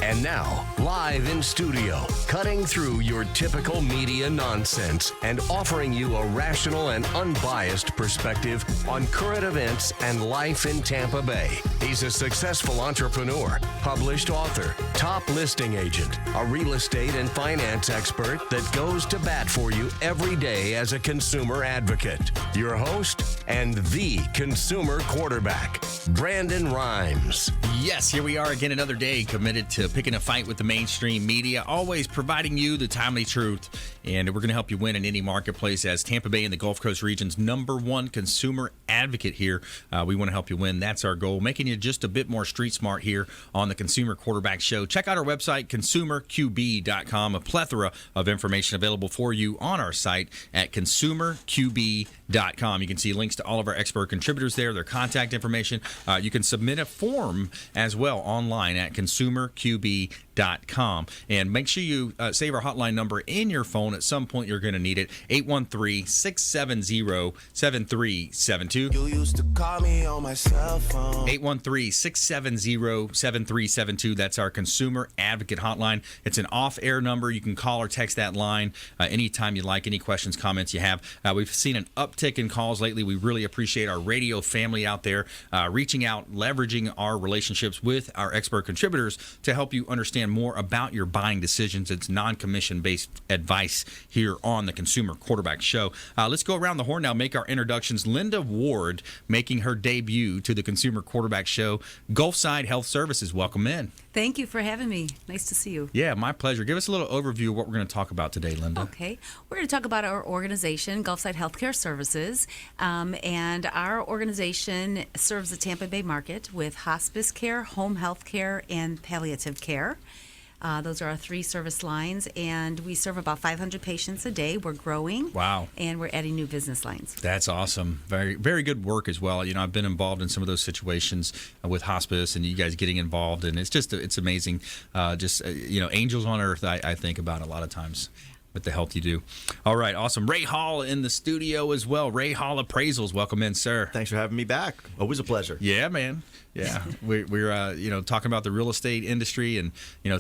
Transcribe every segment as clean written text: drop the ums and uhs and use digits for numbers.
And now, live in studio, cutting through your typical media nonsense and offering you a rational and unbiased perspective on current events and life in Tampa Bay. He's a successful entrepreneur, published author, top listing agent, a real estate and finance expert that goes to bat for you every day as a consumer advocate. Your host and the consumer quarterback, Brandon Rhymes. Yes, here we are again, another day committed to picking a fight with the mainstream media, always providing you the timely truth. And we're going to help you win in any marketplace as Tampa Bay and the Gulf Coast region's #1 consumer advocate here. We want to help you win. That's our goal, making you just a bit more street smart here on the Consumer Quarterback Show. Check out our website, consumerqb.com. A plethora of information available for you on our site at consumerqb.com. You can see links to all of our expert contributors there, their contact information. You can submit a form as well online at consumerqb.com. And make sure you save our hotline number in your phone. At some point, you're going to need it. 813-670-7372. You used to call me on my cell phone. 813-670-7372. That's our consumer advocate hotline. It's an off-air number. You can call or text that line anytime you like, any questions, comments you have. We've seen an uptick in calls lately. We really appreciate our radio family out there reaching out, leveraging our relationships with our expert contributors to help you understand more about your buying decisions. It's non-commission-based advice here on the Consumer Quarterback Show. Let's go around the horn now, make our introductions. Linda Ward making her debut to the Consumer Quarterback Show. Gulfside Health Services, welcome in. Thank you for having me. Nice to see you. Yeah, my pleasure. Give us a little overview of what we're going to talk about today, Linda. Okay. We're going to talk about our organization, Gulfside Healthcare Services. And our organization serves the Tampa Bay market with hospice care, home health care, and palliative care. Those are our 3 service lines, and we serve about 500 patients a day. We're growing. Wow. And we're adding new business lines. That's awesome. Very, very good work as well. You know, I've been involved in some of those situations with hospice and you guys getting involved, and it's amazing. Angels on earth, I think about a lot of times with the help you do. All right, awesome. Ray Hall in the studio as well. Ray Hall Appraisals, welcome in, sir. Thanks for having me back. Always a pleasure. Yeah, man. Yeah, we're talking about the real estate industry, and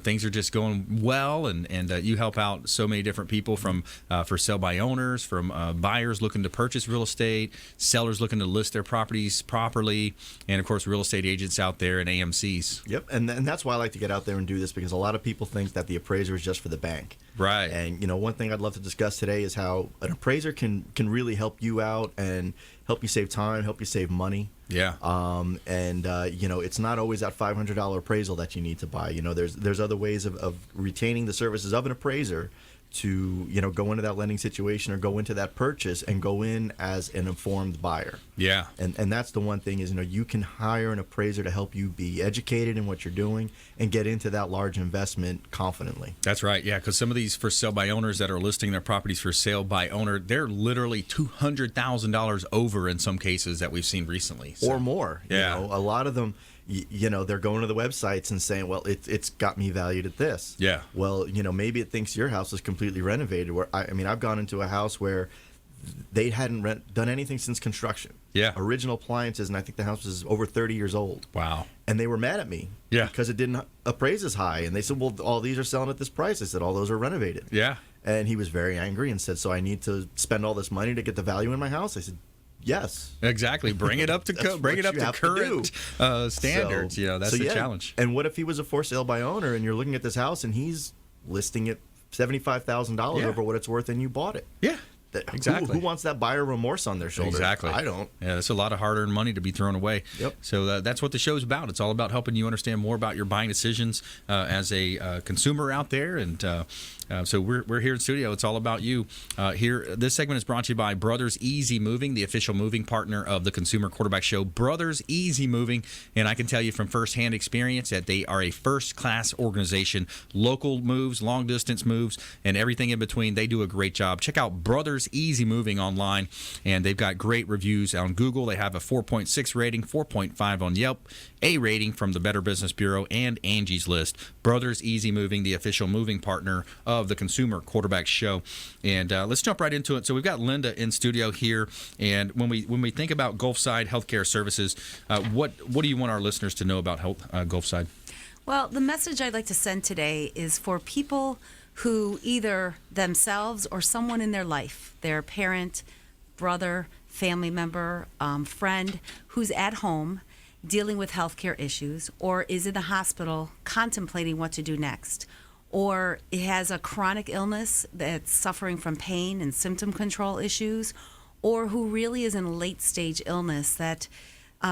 things are just going well, and you help out so many different people from for sale by owners, from buyers looking to purchase real estate, sellers looking to list their properties properly, and of course real estate agents out there and AMCs. Yep, and that's why I like to get out there and do this, because a lot of people think that the appraiser is just for the bank. Right. And one thing I'd love to discuss today is how an appraiser can really help you out and help you save time, help you save money. Yeah. It's not always that $500 appraisal that you need to buy. There's other ways of retaining the services of an appraiser to go into that lending situation or go into that purchase and go in as an informed buyer. Yeah. And that's the one thing is you can hire an appraiser to help you be educated in what you're doing and get into that large investment confidently. That's right. Yeah, because some of these for sale by owners that are listing their properties for sale by owner, they're literally $200,000 over in some cases that we've seen recently. So, or more. Yeah. A lot of them, they're going to the websites and saying, well, it's got me valued at this. Yeah. Well, maybe it thinks your house is completely renovated. Where I've gone into a house where they hadn't done anything since construction. Yeah. Original appliances, and I think the house was over 30 years old. Wow. And they were mad at me. Yeah. Because it didn't appraise as high. And they said, well, all these are selling at this price. I said, all those are renovated. Yeah. And he was very angry and said, so I need to spend all this money to get the value in my house? I said, yes. Exactly. Bring it up to current standards. That's the challenge. And what if he was a for sale by owner and you're looking at this house and he's listing it $75,000 over what it's worth and you bought it? Yeah. Exactly. Who wants that buyer remorse on their shoulder? Exactly. I don't. Yeah, that's a lot of hard-earned money to be thrown away. Yep. So that's what the show's about. It's all about helping you understand more about your buying decisions as a consumer out there. And so we're here in studio. It's all about you. Here, this segment is brought to you by Brothers Easy Moving, the official moving partner of the Consumer Quarterback Show. Brothers Easy Moving, and I can tell you from firsthand experience that they are a first-class organization. Local moves, long-distance moves, and everything in between. They do a great job. Check out Brothers Easy Moving online, and they've got great reviews on Google. They have a 4.6 rating, 4.5 on Yelp, A rating from the Better Business Bureau, and Angie's List. Brothers Easy Moving, the official moving partner of the Consumer Quarterback Show. And let's jump right into it. So we've got Linda in studio here, and when we think about Gulfside Healthcare Services, what do you want our listeners to know about Gulfside? Well, the message I'd like to send today is for people who either themselves or someone in their life, their parent, brother, family member, friend, who's at home dealing with healthcare issues or is in the hospital contemplating what to do next, or it has a chronic illness that's suffering from pain and symptom control issues, or who really is in a late stage illness that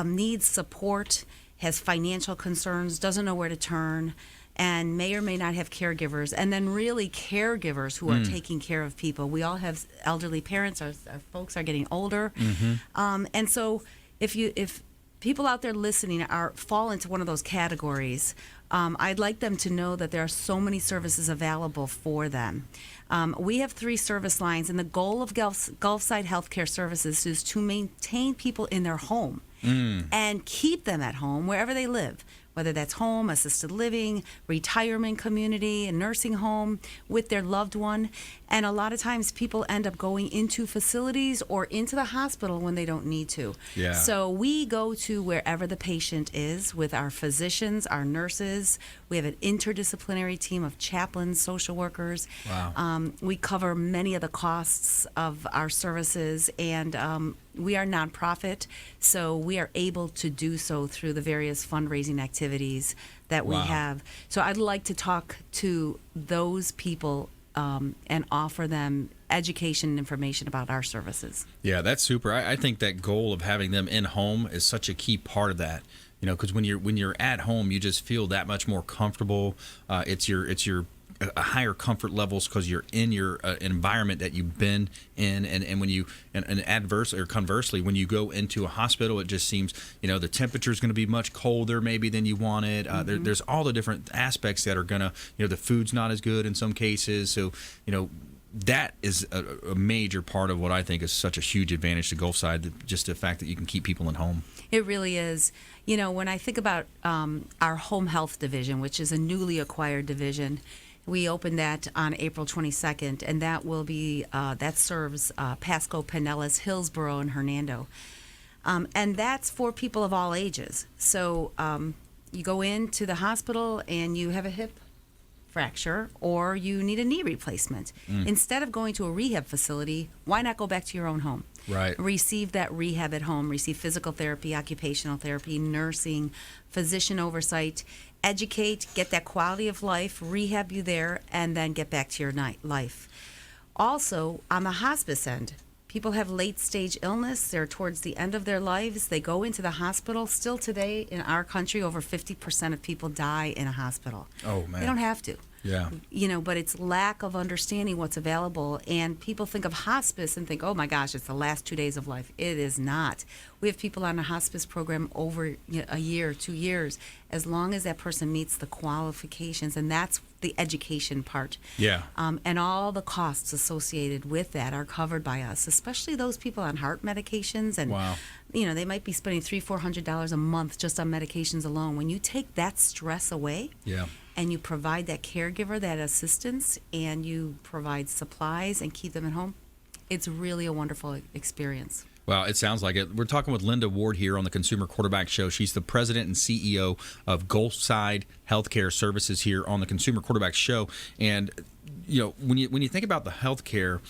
needs support, has financial concerns, doesn't know where to turn, and may or may not have caregivers, and then really caregivers who are taking care of people. We all have elderly parents. Our folks are getting older, and so if people out there listening fall into one of those categories, I'd like them to know that there are so many services available for them. We have 3 service lines, and the goal of Gulfside Healthcare Services is to maintain people in their home and keep them at home wherever they live, whether that's home, assisted living, retirement community, a nursing home with their loved one. And a lot of times people end up going into facilities or into the hospital when they don't need to. Yeah. So we go to wherever the patient is with our physicians, our nurses. We have an interdisciplinary team of chaplains, social workers. Wow. We cover many of the costs of our services, and we are nonprofit, so we are able to do so through the various fundraising activities that we Wow. have. So I'd like to talk to those people and offer them education and information about our services. Yeah, that's super. I think that goal of having them in home is such a key part of that. You know, because when you're at home, you just feel that much more comfortable. It's your higher comfort levels because you're in your environment that you've been in, and when you and adverse or conversely, when you go into a hospital, it just seems the temperature is going to be much colder maybe than you wanted. There's all the different aspects that are gonna the food's not as good in some cases, so that is a major part of what I think is such a huge advantage to Gulfside, just the fact that you can keep people in home. It really is. When I think about our home health division, which is a newly acquired division, we opened that on April 22nd, and that will be that serves Pasco, Pinellas, Hillsborough, and Hernando, and that's for people of all ages. So you go into the hospital and you have a hip fracture or you need a knee replacement. Instead of going to a rehab facility, why not go back to your own home? Right. Receive that rehab at home, receive physical therapy, occupational therapy, nursing, physician oversight, educate, get that quality of life, rehab you there, and then get back to your life. Also, on the hospice end, people have late stage illness. They're towards the end of their lives. They go into the hospital. Still today in our country, over 50% of people die in a hospital. Oh, man. They don't have to. Yeah. But it's lack of understanding what's available. And people think of hospice and think, oh my gosh, it's the last 2 days of life. It is not. We have people on a hospice program over a year, 2 years, as long as that person meets the qualifications. And that's the education part. Yeah. And all the costs associated with that are covered by us, especially those people on heart medications. And, Wow. they might be spending $300-400 a month just on medications alone. When you take that stress away, Yeah. and you provide that caregiver that assistance, and you provide supplies and keep them at home, it's really a wonderful experience. Well, it sounds like it. We're talking with Linda Ward here on the Consumer Quarterback Show. She's the president and CEO of Gulfside Healthcare Services here on the Consumer Quarterback Show. And when you think about the healthcare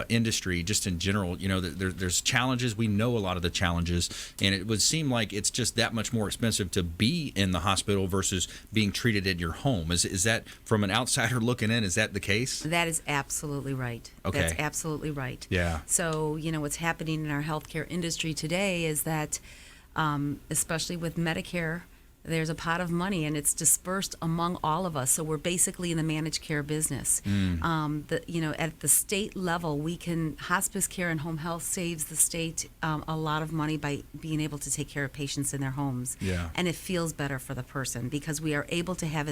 industry, just in general, there's challenges. We know a lot of the challenges, and it would seem like it's just that much more expensive to be in the hospital versus being treated at your home. Is that, from an outsider looking in, is that the case? That is absolutely right. Okay. That's absolutely right. Yeah. So, what's happening in our healthcare industry today is that, especially with Medicare, there's a pot of money and it's dispersed among all of us. So we're basically in the managed care business. At the state level, hospice care and home health saves the state a lot of money by being able to take care of patients in their homes. Yeah. And it feels better for the person because we are able to have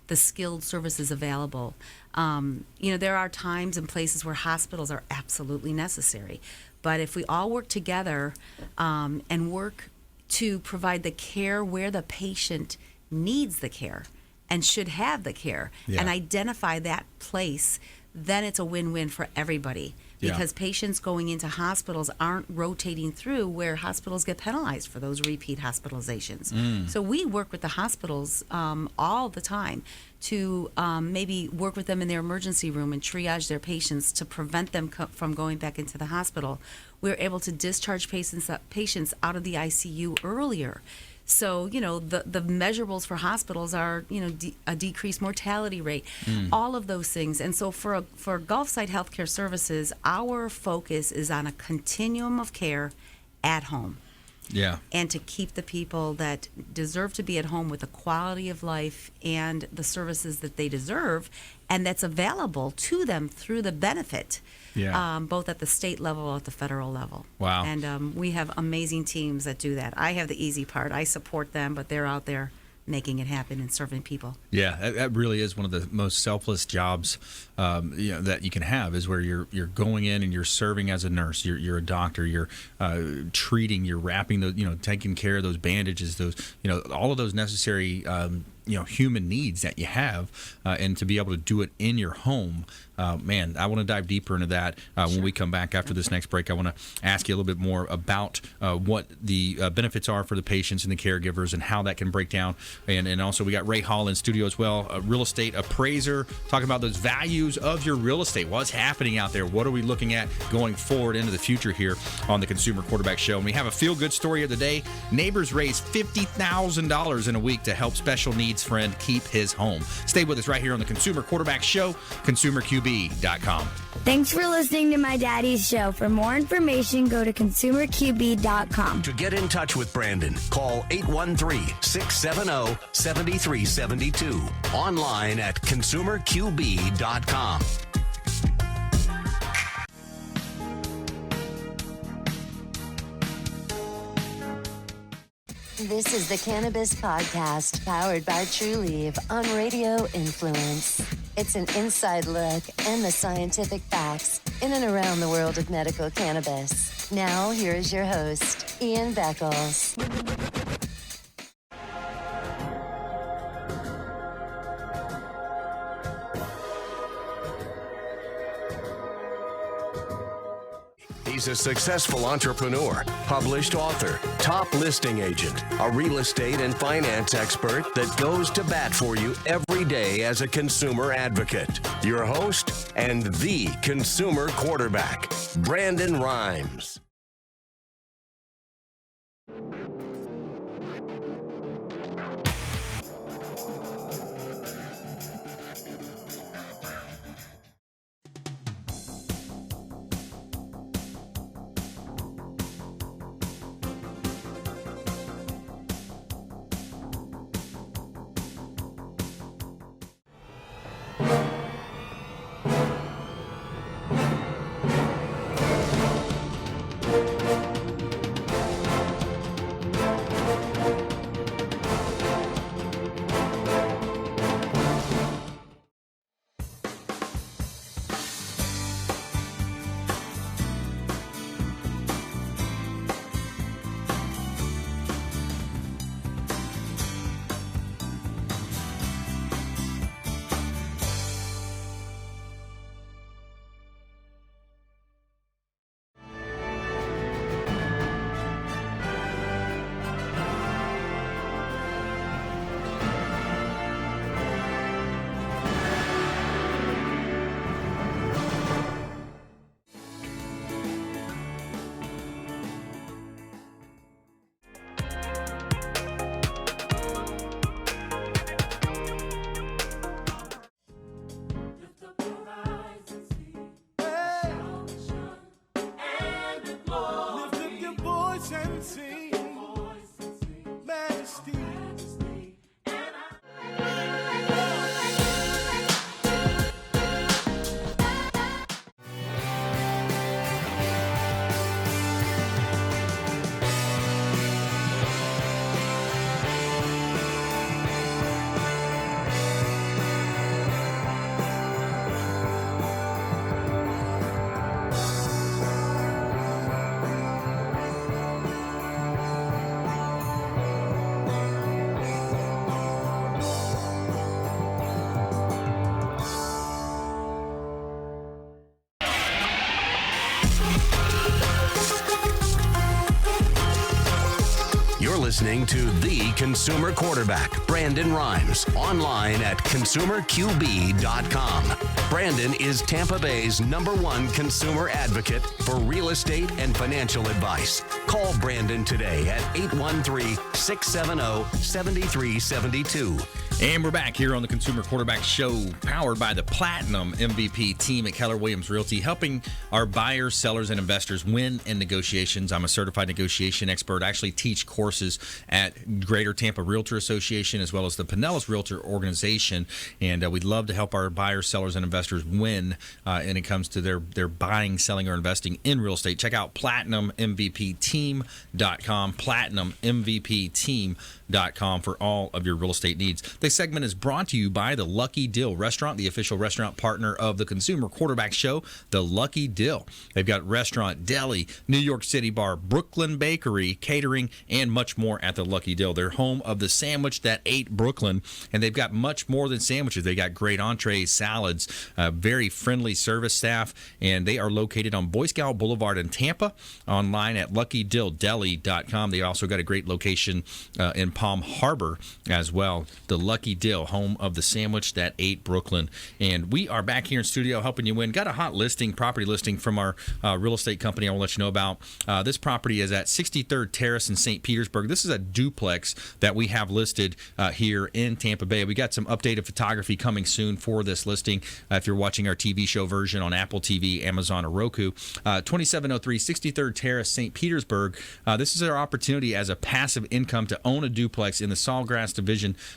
the skilled services available. There are times and places where hospitals are absolutely necessary. But if we all work together and work to provide the care where the patient needs the care and should have the care, Yeah. and identify that place, then it's a win-win for everybody. Yeah. because patients going into hospitals aren't rotating through where hospitals get penalized for those repeat hospitalizations. So we work with the hospitals all the time to maybe work with them in their emergency room and triage their patients to prevent them from going back into the hospital. We're able to discharge patients out of the ICU earlier. So, the measurables for hospitals are, a decreased mortality rate, all of those things. And so for Gulfside Healthcare Services, our focus is on a continuum of care at home. Yeah. And to keep the people that deserve to be at home with the quality of life and the services that they deserve, and that's available to them through the benefit, both at the state level or at the federal level. Wow. And we have amazing teams that do that. I have the easy part. I support them, but they're out there making it happen and serving people. Yeah, that really is one of the most selfless jobs that you can have, is where you're going in and you're serving as a nurse. You're a doctor. You're treating. You're wrapping those. Taking care of those bandages. Those. All of those necessary. Human needs that you have, and to be able to do it in your home. Man, I want to dive deeper into that when we come back after this next break. I want to ask you a little bit more about what the benefits are for the patients and the caregivers and how that can break down. And also we got Ray Hall in studio as well, a real estate appraiser, talking about those values of your real estate. What's happening out there? What are we looking at going forward into the future here on the Consumer Quarterback Show? And we have a feel-good story of the day. Neighbors raised $50,000 in a week to help special needs friend keep his home. Stay with us right here on the Consumer Quarterback Show, consumerqb.com. Thanks for listening to my daddy's show. For more information, go to consumerqb.com. To get in touch with Brandon, call 813-670-7372. Online at consumerqb.com. This is the Cannabis Podcast, powered by Trulieve on Radio Influence. It's an inside look and the scientific facts in and around the world of medical cannabis. Now, here is your host, Ian Beckles. He's a successful entrepreneur, published author, top listing agent, a real estate and finance expert that goes to bat for you every day as a consumer advocate. Your host and the consumer quarterback, Brandon Rhymes. listening to the consumer quarterback, Brandon Rhymes, online at consumerqb.com. Brandon is Tampa Bay's #1 consumer advocate for real estate and financial advice. Call Brandon today at 813-670-7372. And we're back here on the Consumer Quarterback Show, powered by the Platinum MVP team at Keller Williams Realty, helping our buyers, sellers, and investors win in negotiations. I'm a certified negotiation expert. I actually teach courses at Greater Tampa Realtor Association as well as the Pinellas Realtor Organization, and we'd love to help our buyers, sellers, and investors win when it comes to their buying, selling, or investing in real estate. Check out PlatinumMVPTeam.com, PlatinumMVPTeam.com for all of your real estate needs. This segment is brought to you by the Lucky Dill Restaurant, the official restaurant partner of the Consumer Quarterback Show, the Lucky Dill. They've got restaurant, deli, New York City bar, Brooklyn bakery, catering, and much more at the Lucky Dill. They're home of the sandwich that ate Brooklyn, and they've got much more than sandwiches. They got great entrees, salads, very friendly service staff, and they are located on Boy Scout Boulevard in Tampa, online at luckydilldeli.com. They also got a great location in Palm Harbor as well. The Lucky Dill, home of the sandwich that ate Brooklyn. And we are back here in studio helping you win. Got a hot listing, property listing from our real estate company I will let you know about. This property is at 63rd Terrace in St. Petersburg. This is a duplex that we have listed here in Tampa Bay. We got some updated photography coming soon for this listing. If you're watching our TV show version on Apple TV, Amazon, or Roku. 2703 63rd Terrace, St. Petersburg. This is our opportunity as a passive income to own a duplex in the Sawgrass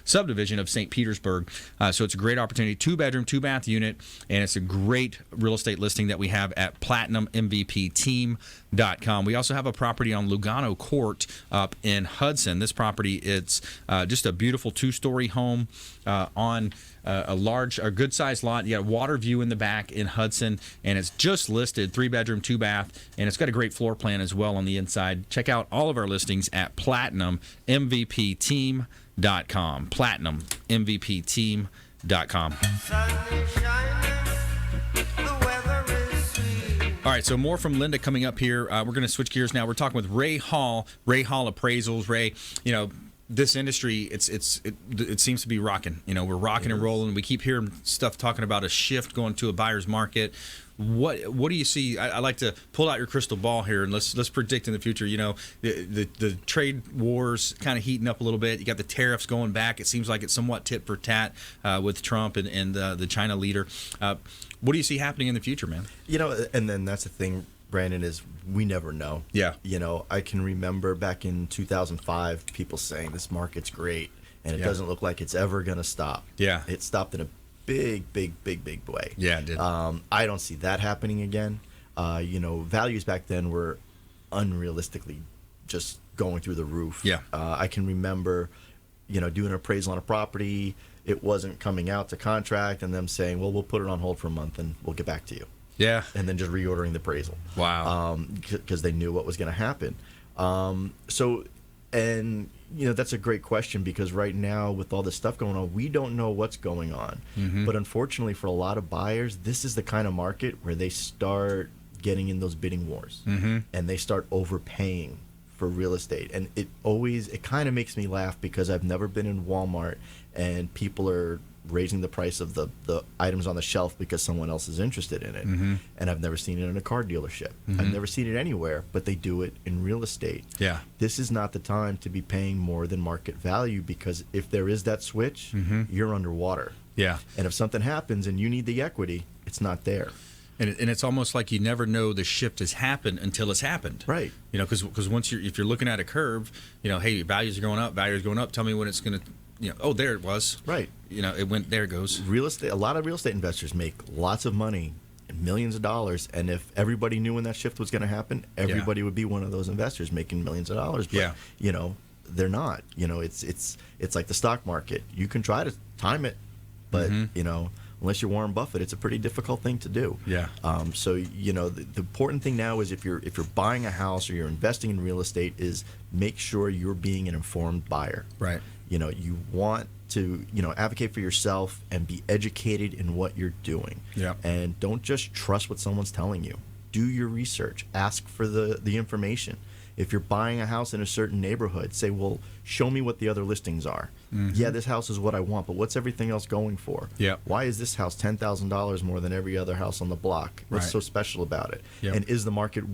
subdivision of St. Petersburg. So it's a great opportunity. 2-bedroom, 2-bath unit, and it's a great real estate listing that we have at PlatinumMVPTeam.com. We also have a property on Lugano Court up in Hudson. This property, it's just a beautiful 2-story home on a good-sized lot. You got a water view in the back in Hudson, and it's just listed 3-bedroom, 2-bath, and it's got a great floor plan as well on the inside. Check out all of our listings at PlatinumMVPTeam.com. PlatinumMVPTeam.com. All right, so more from Linda coming up here. We're going to switch gears now. We're talking with Ray Hall Appraisals. Ray, this industry, it seems to be rocking. We're rocking and rolling. We keep hearing stuff talking about a shift going to a buyer's market. What do you see? I like to pull out your crystal ball here and let's predict in the future. The trade wars kind of heating up a little bit. You got the tariffs going back. It seems like it's somewhat tit for tat with Trump and the China leader. What do you see happening in the future, man? And then that's the thing, Brandon, is we never know. Yeah. I can remember back in 2005, people saying this market's great, and it doesn't look like it's ever going to stop. Yeah. It stopped in a big way. Yeah, it did. I don't see that happening again. Values back then were unrealistically just going through the roof. Yeah. I can remember, doing an appraisal on a property. It wasn't coming out to contract, and them saying, well, we'll put it on hold for a month, and we'll get back to you. Yeah. And then just reordering the appraisal. Wow. Because they knew what was going to happen. That's a great question, because right now with all this stuff going on, we don't know what's going on. Mm-hmm. But unfortunately for a lot of buyers, this is the kind of market where they start getting in those bidding wars, and they start overpaying for real estate. And it kind of makes me laugh, because I've never been in Walmart and people are raising the price of the items on the shelf because someone else is interested in it. Mm-hmm. And I've never seen it in a car dealership. Mm-hmm. I've never seen it anywhere, but they do it in real estate. Yeah. This is not the time to be paying more than market value, because if there is that switch, you're underwater. Yeah. And if something happens and you need the equity, it's not there. And it's almost like you never know the shift has happened until it's happened. Right. Because once if you're looking at a curve, hey, values are going up, tell me when it's going to, there it was. Right. It went, there it goes. Real estate, a lot of real estate investors make lots of money, millions of dollars, and if everybody knew when that shift was going to happen, everybody would be one of those investors making millions of dollars. But, they're not. It's like the stock market. You can try to time it, but, unless you're Warren Buffett, it's a pretty difficult thing to do. Yeah. The important thing now is if you're buying a house or you're investing in real estate, is make sure you're being an informed buyer. Right. You want to advocate for yourself and be educated in what you're doing. Yeah. And don't just trust what someone's telling you. Do your research. Ask for the information. If you're buying a house in a certain neighborhood, say, well, show me what the other listings are. Yeah, this house is what I want, but what's everything else going for? Yep. Why is this house $10,000 more than every other house on the block? What's Right. so special about it? Yep. And is the market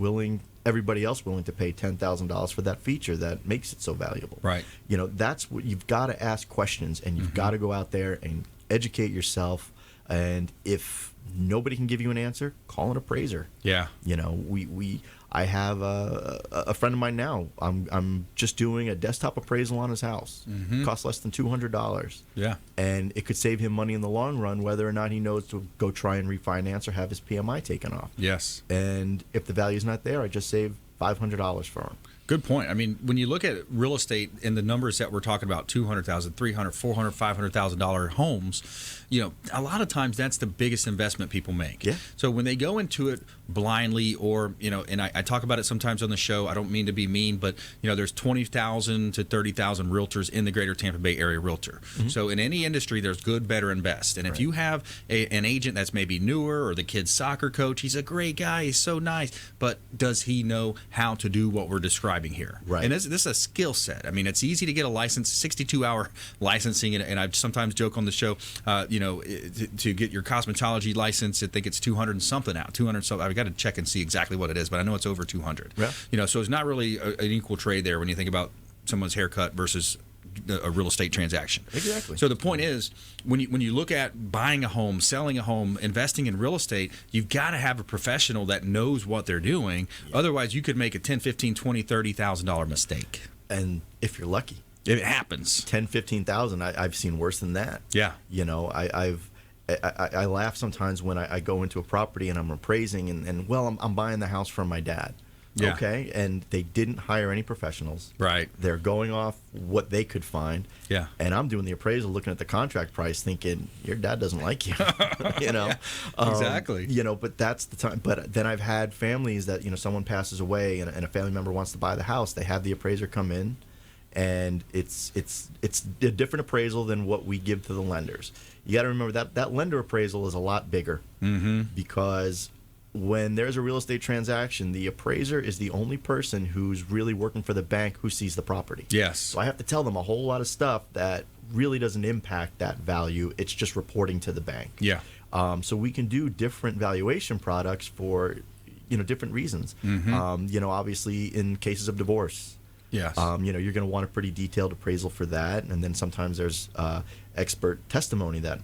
everybody else willing to pay $10,000 for that feature that makes it so valuable? Right. That's what you've got to ask questions, and you've got to go out there and educate yourself. And if nobody can give you an answer, call an appraiser. Yeah. I have a friend of mine now. I'm just doing a desktop appraisal on his house. Costs less than $200. Yeah. And it could save him money in the long run, whether or not he knows to go try and refinance or have his PMI taken off. Yes. And if the value's not there, I just save $500 for him. Good point. I mean, when you look at real estate and the numbers that we're talking about, $200,000, $300,000, $400,000, $500,000 homes, a lot of times that's the biggest investment people make. Yeah. So when they go into it blindly, or and I talk about it sometimes on the show. I don't mean to be mean, but there's 20,000 to 30,000 realtors in the greater Tampa Bay area realtor. So in any industry, there's good, better, and best. And if you have an agent that's maybe newer, or the kid's soccer coach, he's a great guy, he's so nice, but does he know how to do what we're describing here? Right. And this is a skill set. I mean, it's easy to get a license, 62-hour licensing, and I sometimes joke on the show, to get your cosmetology license, I think it's 200 and something now. 200 something. I've got to check and see exactly what it is, but I know it's over 200. Yeah. So it's not really an equal trade there when you think about someone's haircut versus a real estate transaction. Exactly. So the point is, when you look at buying a home, selling a home, investing in real estate, you've got to have a professional that knows what they're doing. Yeah. Otherwise, you could make a $10,000, $15,000, $20,000, $30,000 mistake. And if you're lucky, it happens. 10, 15,000. I've seen worse than that. Yeah. I laugh sometimes when I go into a property and I'm appraising and I'm buying the house from my dad. Yeah. Okay. And they didn't hire any professionals. Right. They're going off what they could find. Yeah. And I'm doing the appraisal, looking at the contract price, thinking your dad doesn't like you. Yeah, exactly. But that's the time. But then I've had families that someone passes away and a family member wants to buy the house. They have the appraiser come in, and it's a different appraisal than what we give to the lenders. You got to remember that lender appraisal is a lot bigger because when there's a real estate transaction, the appraiser is the only person who's really working for the bank who sees the property. Yes. So I have to tell them a whole lot of stuff that really doesn't impact that value. It's just reporting to the bank. Yeah. So we can do different valuation products for different reasons. Obviously in cases of divorce. Yes. You're going to want a pretty detailed appraisal for that, and then sometimes there's expert testimony that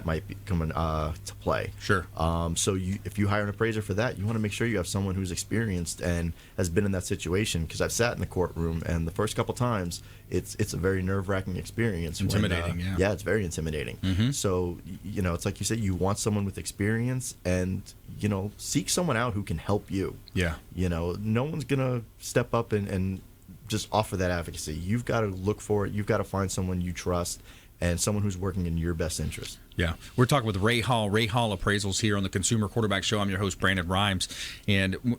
might come to play. Sure. So if you hire an appraiser for that, you want to make sure you have someone who's experienced and has been in that situation. Because I've sat in the courtroom, and the first couple times, it's a very nerve-wracking experience. Intimidating, yeah. Yeah, it's very intimidating. So it's like you said, you want someone with experience, and seek someone out who can help you. Yeah. No one's gonna step up and just offer that advocacy. You've got to look for it. You've got to find someone you trust and someone who's working in your best interest. Yeah. We're talking with Ray Hall Appraisals here on the Consumer Quarterback Show. I'm your host, Brandon Rhymes. And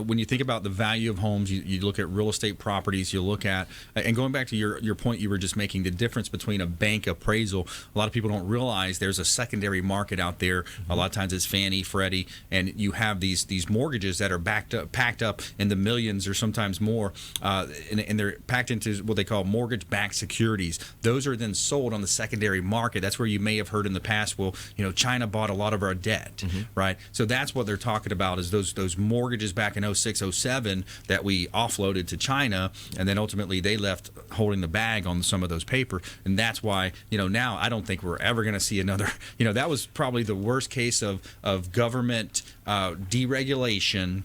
when you think about the value of homes, you look at real estate properties, you look at, and going back to your point you were just making, the difference between a bank appraisal, a lot of people don't realize there's a secondary market out there. A lot of times it's Fannie, Freddie, and you have these mortgages that are packed up in the millions or sometimes more, and they're packed into what they call mortgage-backed securities. Those are then sold on the secondary market. That's where you may have heard in the past, well, China bought a lot of our debt, right? So that's what they're talking about, is those mortgages back in 06, 07 that we offloaded to China, and then ultimately they left holding the bag on some of those paper. And that's why, now I don't think we're ever going to see another, that was probably the worst case of government deregulation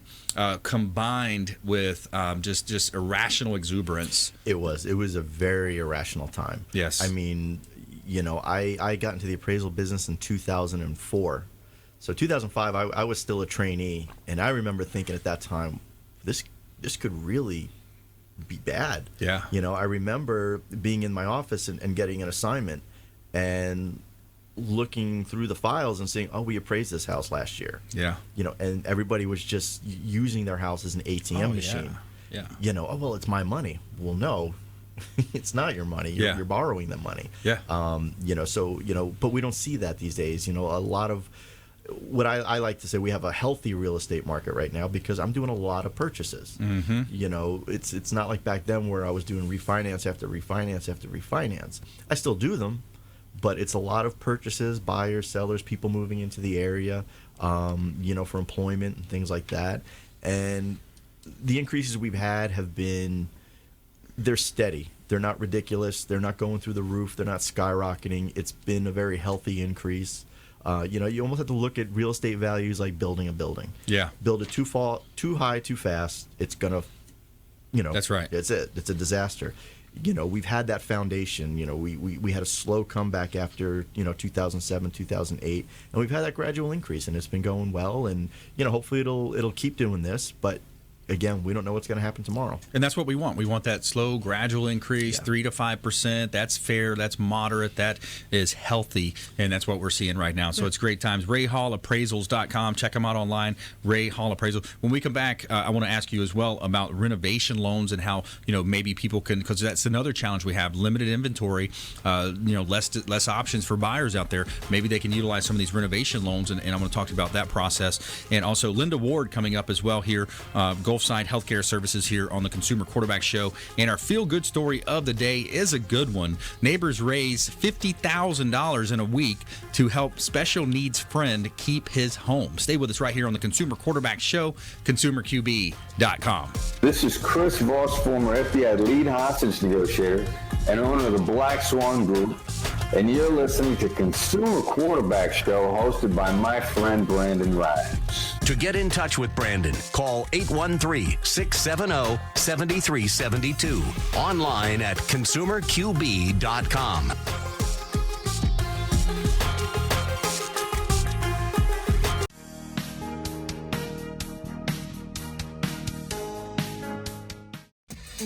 combined with just irrational exuberance. It was a very irrational time. Yes. I mean, I got into the appraisal business in 2004. So 2005, I was still a trainee, and I remember thinking at that time, this could really be bad. Yeah. I remember being in my office and getting an assignment and looking through the files and saying, oh, we appraised this house last year. Yeah. And everybody was just using their house as an ATM machine. Yeah. Oh, well, it's my money. Well, no. It's not your money. You're borrowing the money. Yeah. But we don't see that these days. A lot of what I like to say, we have a healthy real estate market right now because I'm doing a lot of purchases. You know, it's not like back then where I was doing refinance after refinance after refinance. I still do them, but it's a lot of purchases, buyers, sellers, people moving into the area, you know, for employment and things like that. And the increases we've had have been, they're steady. They're not ridiculous. They're not going through the roof. They're not skyrocketing. It's been a very healthy increase. You know, you almost have to look at real estate values like building a building. Yeah. Build it too high, too fast, it's going to, you know. That's right. It's a disaster. You know, we've had that foundation. You know, we had a slow comeback after, you know, 2007, 2008, and we've had that gradual increase, and it's been going well. And, you know, hopefully it'll keep doing this, but again, we don't know what's going to happen tomorrow. And that's what we want. We want that slow, gradual increase, 3 to 5%. That's fair. That's moderate. That is healthy. And that's what we're seeing right now. So it's great times. RayHallAppraisals.com. Check them out online. Ray Hall Appraisal. When we come back, I want to ask you as well about renovation loans and how, you know, maybe people can, because that's another challenge we have, limited inventory, you know, less options for buyers out there. Maybe they can utilize some of these renovation loans, and I'm going to talk about that process. And also Linda Ward coming up as well here, Gulfside Healthcare Services here on the Consumer Quarterback Show. And our feel-good story of the day is a good one. Neighbors raise $50,000 in a week to help special needs friend keep his home. Stay with us right here on the Consumer Quarterback Show, ConsumerQB.com. This is Chris Voss, former FBI lead hostage negotiator and owner of the Black Swan Group, and you're listening to Consumer Quarterback Show hosted by my friend Brandon Rhymes. To get in touch with Brandon, call 813-670-7372. Online at ConsumerQB.com.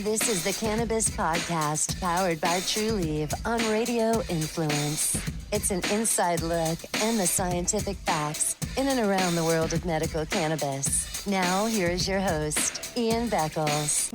This is the Cannabis Podcast, powered by Trulieve on Radio Influence. It's an inside look and the scientific facts in and around the world of medical cannabis. Now, here is your host, Ian Beckles.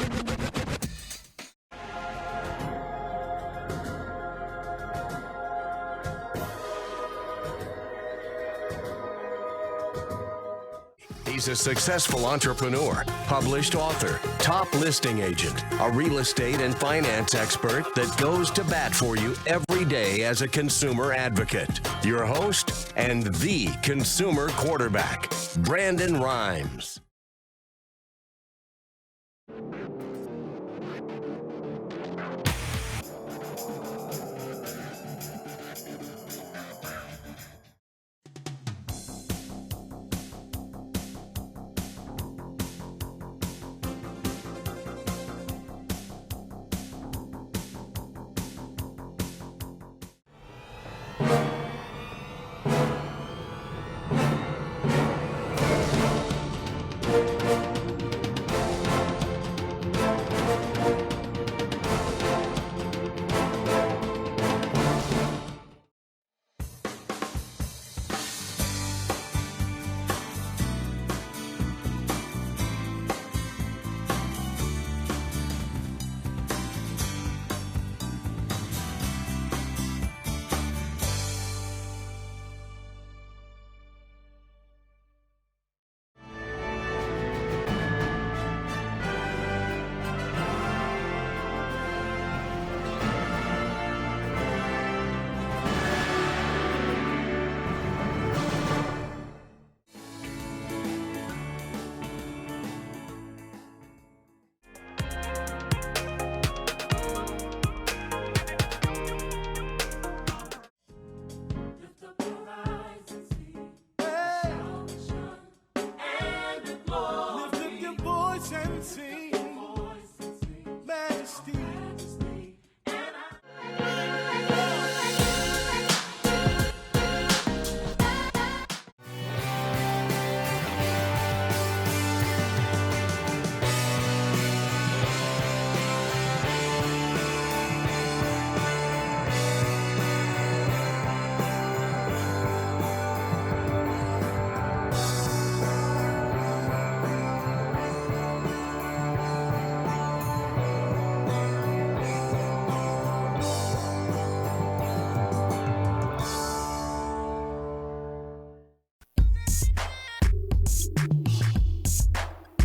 He's a successful entrepreneur, published author, top listing agent, a real estate and finance expert that goes to bat for you every day as a consumer advocate. Your host and the consumer quarterback, Brandon Rhymes.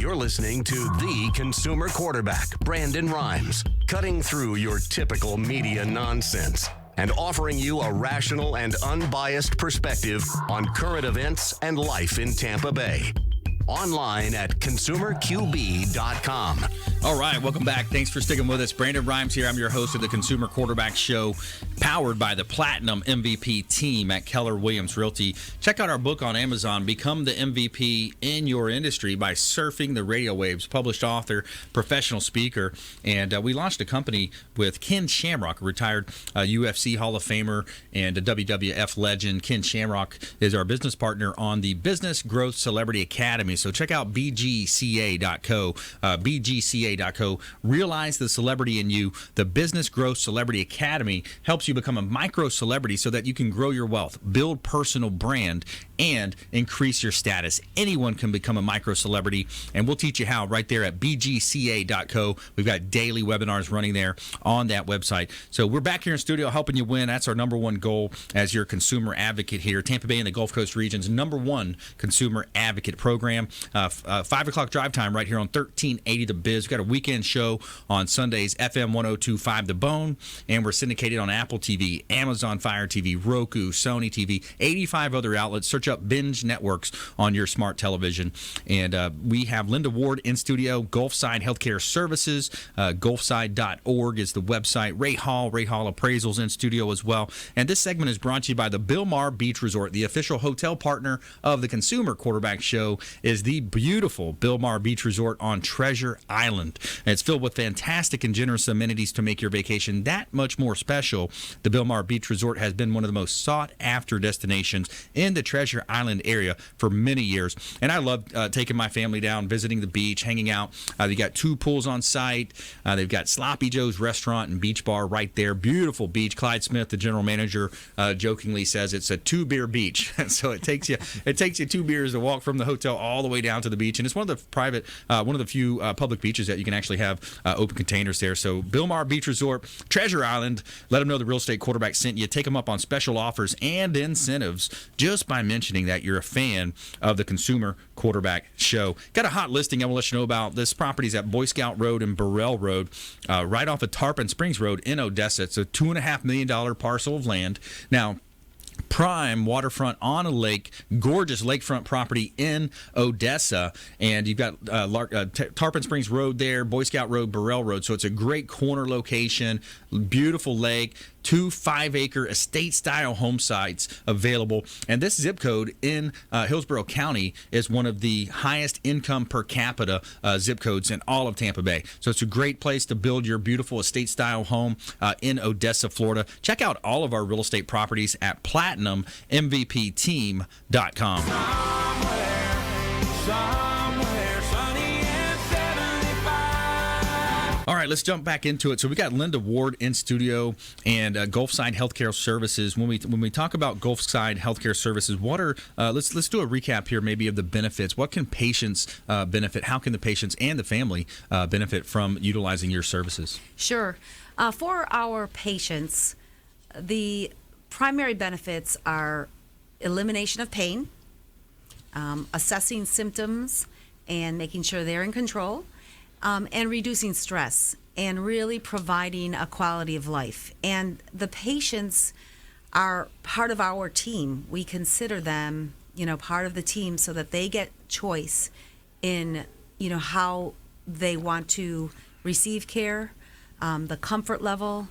You're listening to the consumer quarterback, Brandon Rhymes, cutting through your typical media nonsense and offering you a rational and unbiased perspective on current events and life in Tampa Bay. Online at consumerqb.com. All right, welcome back. Thanks for sticking with us. Brandon Rhymes here. I'm your host of the Consumer Quarterback Show, powered by the Platinum MVP team at Keller Williams Realty. Check out our book on Amazon, Become the MVP in Your Industry by Surfing the Radio Waves. Published author, professional speaker. And we launched a company with Ken Shamrock, a retired UFC Hall of Famer and a WWF legend. Ken Shamrock is our business partner on the Business Growth Celebrity Academy. So check out bgca.co, bgca.co. Realize the celebrity in you. The Business Growth Celebrity Academy helps you become a micro celebrity so that you can grow your wealth, build personal brand, and increase your status. Anyone can become a micro celebrity, and we'll teach you how right there at bgca.co. We've got daily webinars running there on that website. So we're back here in studio helping you win. That's our number one goal as your consumer advocate here. Tampa Bay and the Gulf Coast region's number one consumer advocate program. 5 o'clock drive time right here on 1380 The Biz. We've got a weekend show on Sundays, FM 102.5 The Bone, and we're syndicated on Apple TV, Amazon Fire TV, Roku, Sony TV, 85 other outlets. Search up Binge Networks on your smart television. And we have Linda Ward in studio, Gulfside Healthcare Services. Gulfside.org is the website. Ray Hall Appraisals in studio as well. And this segment is brought to you by the Bilmar Beach Resort, the official hotel partner of the Consumer Quarterback Show. Is the beautiful Bilmar Beach Resort on Treasure Island. And it's filled with fantastic and generous amenities to make your vacation that much more special. The Bilmar Beach Resort has been one of the most sought-after destinations in the Treasure Island area for many years. And I love taking my family down, visiting the beach, hanging out. They got 2 pools on site. They've got Sloppy Joe's restaurant and beach bar right there. Beautiful beach. Clyde Smith, the general manager, jokingly says it's a 2-beer beach. So it takes you 2 beers to walk from the hotel all the way down to the beach, and it's one of the few public beaches that you can actually have open containers there. So Bilmar Beach Resort, Treasure Island. Let them know the real estate quarterback sent you. Take them up on special offers and incentives just by mentioning that you're a fan of the Consumer Quarterback Show. Got a hot listing I will let you know about. This property is at Boy Scout Road and Burrell Road, right off of Tarpon Springs Road in Odessa. It's a $2.5 million parcel of land. Now, prime waterfront on a lake, gorgeous lakefront property in Odessa, and you've got Tarpon Springs Road there, Boy Scout Road, Burrell Road, so it's a great corner location, beautiful lake, 2 5-acre estate-style home sites available, and this zip code in Hillsborough County is one of the highest income per capita zip codes in all of Tampa Bay. So it's a great place to build your beautiful estate-style home in Odessa, Florida. Check out all of our real estate properties at PlatinumMVPTeam.com. Somewhere sunny and 75. All right, let's jump back into it. So we got Linda Ward in studio and Gulfside Healthcare Services. When we talk about Gulfside Healthcare Services, what are let's do a recap here maybe of the benefits. What can patients benefit? How can the patients and the family benefit from utilizing your services? Sure. For our patients, the primary benefits are elimination of pain, assessing symptoms and making sure they're in control, and reducing stress and really providing a quality of life. And the patients are part of our team. We consider them, part of the team so that they get choice in, how they want to receive care, the comfort level,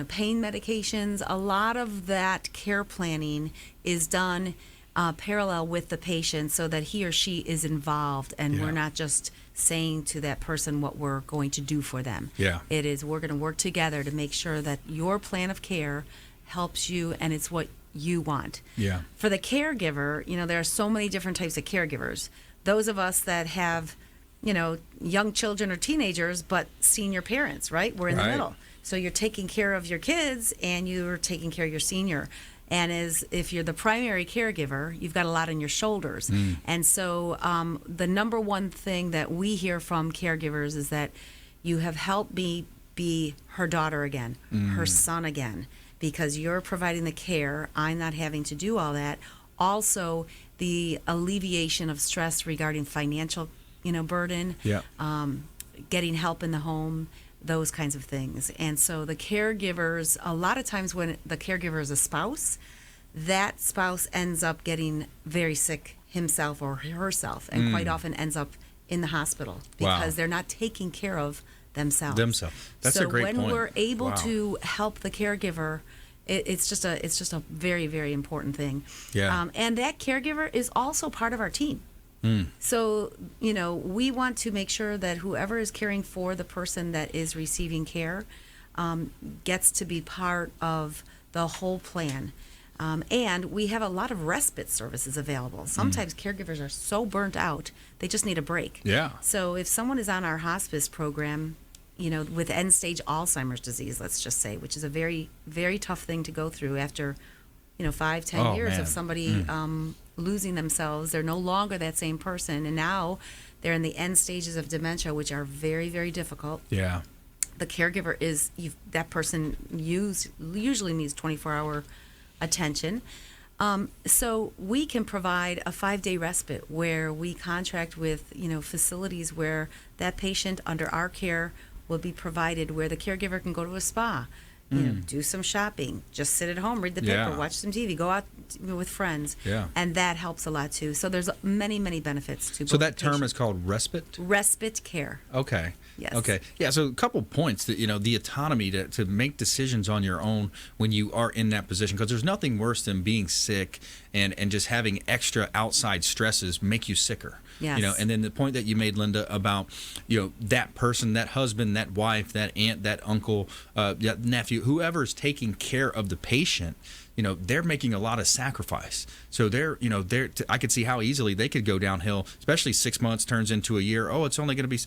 pain medications. A lot of that care planning is done parallel with the patient so that he or she is involved and we're not just saying to that person what we're going to do for them. It is we're going to work together to make sure that your plan of care helps you and it's what you want. For the caregiver, there are so many different types of caregivers. Those of us that have, young children or teenagers but senior parents, right? We're in the middle. So you're taking care of your kids and you're taking care of your senior. And if you're the primary caregiver, you've got a lot on your shoulders. And so the number one thing that we hear from caregivers is that you have helped me be her daughter again, her son again, because you're providing the care. I'm not having to do all that. Also, the alleviation of stress regarding financial burden. Yeah. Getting help in the home, those kinds of things. And so the caregivers, a lot of times when the caregiver is a spouse, that spouse ends up getting very sick himself or herself, and quite often ends up in the hospital because they're not taking care of themselves. That's so a great when point. we're able Wow. to help the caregiver, it's just a very, very important thing. Yeah. And that caregiver is also part of our team. So, we want to make sure that whoever is caring for the person that is receiving care gets to be part of the whole plan. And we have a lot of respite services available. Sometimes caregivers are so burnt out, they just need a break. Yeah. So if someone is on our hospice program, with end-stage Alzheimer's disease, let's just say, which is a very, very tough thing to go through after, 5-10 years man. of somebody losing themselves. They're no longer that same person, and now they're in the end stages of dementia, which are very, very difficult. Yeah. The caregiver that person usually needs 24-hour attention. So we can provide a 5-day respite where we contract with facilities where that patient under our care will be provided, where the caregiver can go to a spa, do some shopping, just sit at home, read the paper, Yeah. watch some TV, go out with friends. Yeah. And that helps a lot too. So there's many, many benefits to So both that the term patient- is called respite? respite care. Okay. Yes. Okay. Yeah. So a couple points that, the autonomy to make decisions on your own when you are in that position, because there's nothing worse than being sick and just having extra outside stresses make you sicker. Yes. And then the point that you made, Linda, about, that person, that husband, that wife, that aunt, that uncle, that nephew, whoever's taking care of the patient, they're making a lot of sacrifice. So I could see how easily they could go downhill, especially 6 months turns into a year. Oh, it's only going to be,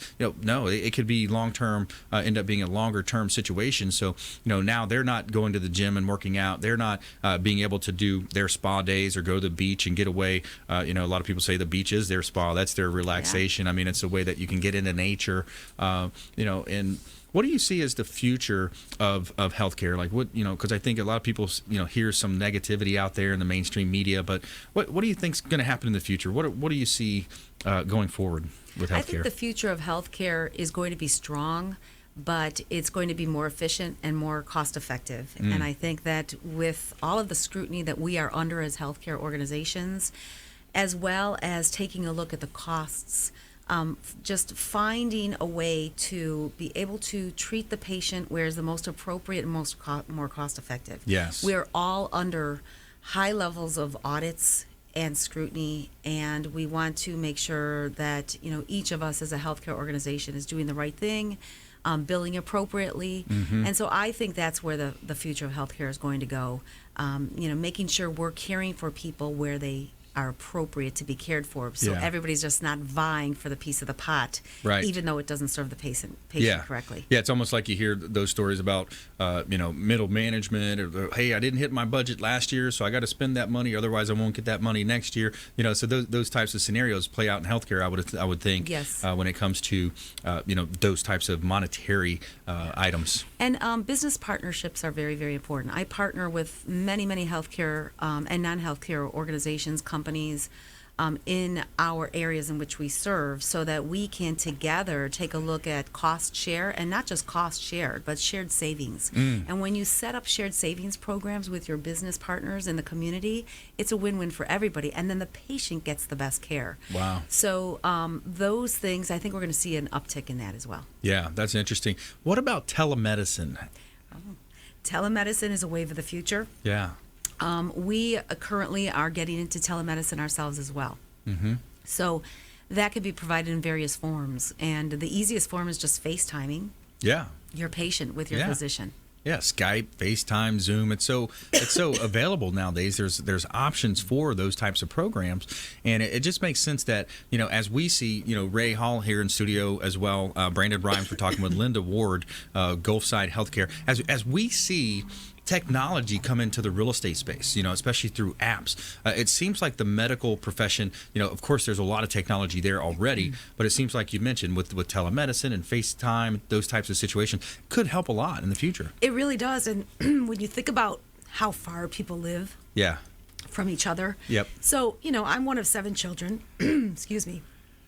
no, it could be long-term, end up being a longer-term situation. So, now they're not going to the gym and working out. They're not being able to do their spa days or go to the beach and get away. A lot of people say the beach is their spa. That's their relaxation. Yeah. I mean, it's a way that you can get into nature, and what do you see as the future of healthcare? Like what, because I think a lot of people, hear some negativity out there in the mainstream media, but what do you think's going to happen in the future? What do you see going forward with healthcare? I think the future of healthcare is going to be strong, but it's going to be more efficient and more cost effective. And I think that with all of the scrutiny that we are under as healthcare organizations, as well as taking a look at the costs, just finding a way to be able to treat the patient where is the most appropriate and more cost effective. Yes. We're all under high levels of audits and scrutiny, and we want to make sure that each of us as a healthcare organization is doing the right thing, billing appropriately. And so I think that's where the future of healthcare is going to go. Making sure we're caring for people where they are appropriate to be cared for, so everybody's just not vying for the piece of the pot, right, even though it doesn't serve the patient correctly. Yeah, it's almost like you hear those stories about middle management, or hey, I didn't hit my budget last year, so I got to spend that money, otherwise I won't get that money next year. So those types of scenarios play out in healthcare. I would think, yes, when it comes to those types of monetary items. And business partnerships are very, very important. I partner with many healthcare and non-healthcare organizations, companies in our areas in which we serve, so that we can together take a look at cost share, and not just cost shared, but shared savings. And when you set up shared savings programs with your business partners in the community, it's a win-win for everybody, and then the patient gets the best care. Wow. So those things, I think we're going to see an uptick in that as well. Yeah, that's interesting. What about telemedicine? Telemedicine is a wave of the future. Yeah. We currently are getting into telemedicine ourselves as well. So that could be provided in various forms. And the easiest form is just FaceTiming your patient with your physician. Yeah, Skype, FaceTime, Zoom. It's so available nowadays. There's options for those types of programs, and it just makes sense that as we see Ray Hall here in studio as well, Brandon Rhymes, we're talking with Linda Ward, Gulfside Healthcare, as we see technology come into the real estate space, especially through apps. It seems like the medical profession, of course, there's a lot of technology there already, but it seems like you mentioned with telemedicine and FaceTime, those types of situations could help a lot in the future. It really does. And when you think about how far people live from each other. Yep. So, I'm one of 7 children. Excuse me.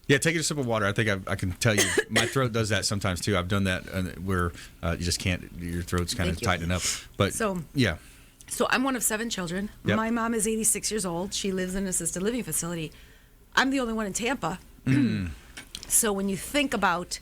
Yeah, take a sip of water. I think I can tell you, my throat does that sometimes too. I've done that where you just can't. Your throat's kind of tightening up. But yeah. So I'm one of 7 children. Yep. My mom is 86 years old. She lives in an assisted living facility. I'm the only one in Tampa. So when you think about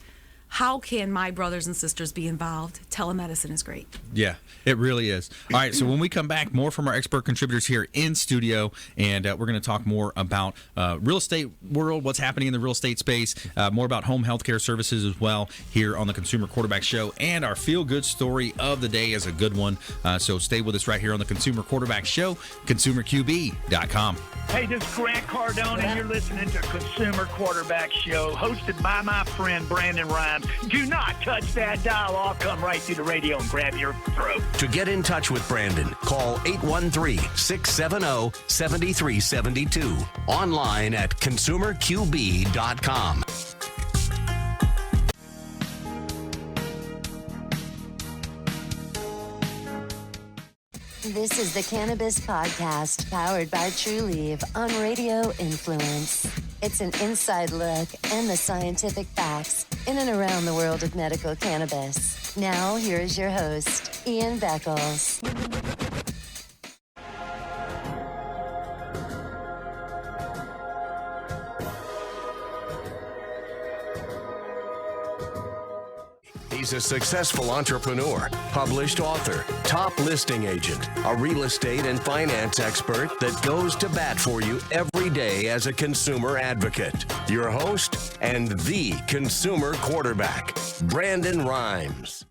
how can my brothers and sisters be involved, telemedicine is great. Yeah, it really is. All right, so when we come back, more from our expert contributors here in studio, and we're going to talk more about real estate world, what's happening in the real estate space, more about home healthcare services as well here on the Consumer Quarterback Show, and our feel-good story of the day is a good one. So stay with us right here on the Consumer Quarterback Show, consumerqb.com. Hey, this is Grant Cardone, and you're listening to Consumer Quarterback Show, hosted by my friend Brandon Rhymes. Do not touch that dial. I'll come right through the radio and grab your throat. To get in touch with Brandon, call 813-670-7372. Online at consumerqb.com. This is the Cannabis Podcast, powered by Trulieve on Radio Influence. It's an inside look and the scientific facts in and around the world of medical cannabis. Now, here is your host, Ian Beckles. He's a successful entrepreneur, published author, top listing agent, a real estate and finance expert that goes to bat for you every day as a consumer advocate. Your host and the consumer quarterback, Brandon Rhymes.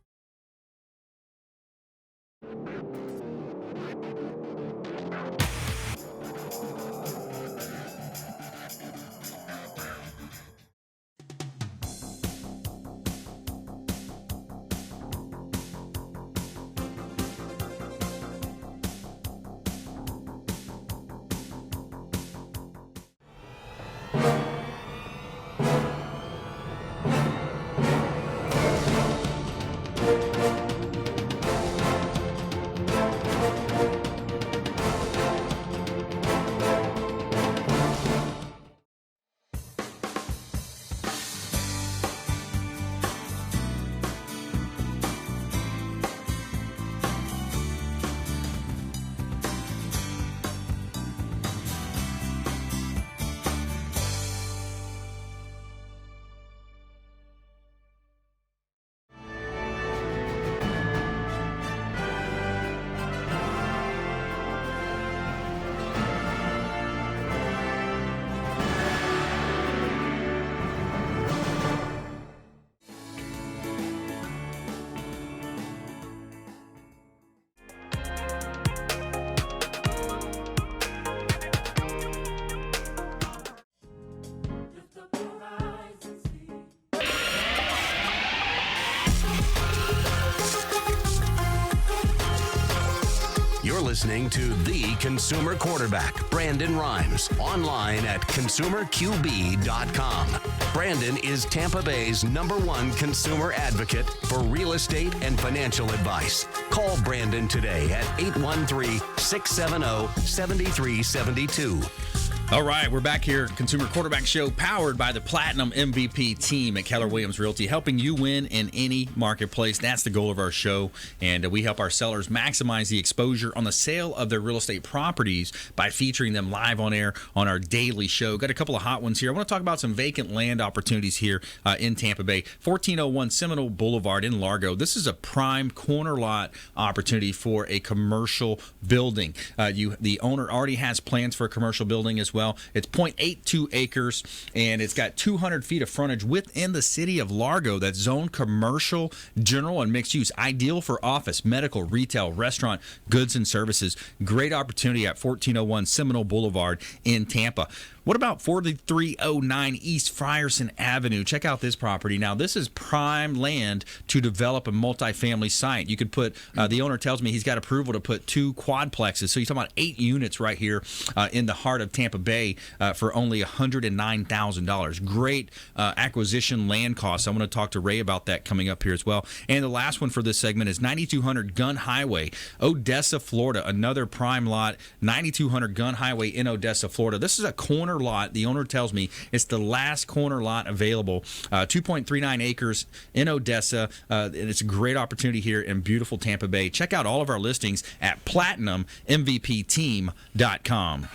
You're listening to the consumer quarterback, Brandon Rhymes, online at consumerqb.com. Brandon is Tampa Bay's #1 consumer advocate for real estate and financial advice. Call Brandon today at 813-670-7372. All right, we're back here, Consumer Quarterback Show, powered by the Platinum MVP team at Keller Williams Realty, helping you win in any marketplace. That's the goal of our show, and we help our sellers maximize the exposure on the sale of their real estate properties by featuring them live on air on our daily show. Got a couple of hot ones here. I want to talk about some vacant land opportunities here in Tampa Bay. 1401 Seminole Boulevard in Largo. This is a prime corner lot opportunity for a commercial building. The owner already has plans for a commercial building as well. It's 0.82 acres, and it's got 200 feet of frontage within the city of Largo that's zoned commercial, general, and mixed use. Ideal for office, medical, retail, restaurant, goods, and services. Great opportunity at 1401 Seminole Boulevard in Tampa. What about 4309 East Frierson Avenue? Check out this property. Now, this is prime land to develop a multifamily site. You could put, the owner tells me he's got approval to put 2 quadplexes. So you're talking about 8 units right here in the heart of Tampa Bay. Bay for only $109,000. Great acquisition land costs. I want to talk to Ray about that coming up here as well. And the last one for this segment is 9200 Gun Highway, Odessa, Florida. Another prime lot, 9200 Gun Highway in Odessa, Florida. This is a corner lot. The owner tells me it's the last corner lot available. 2.39 acres in Odessa. And it's a great opportunity here in beautiful Tampa Bay. Check out all of our listings at PlatinumMVPTeam.com.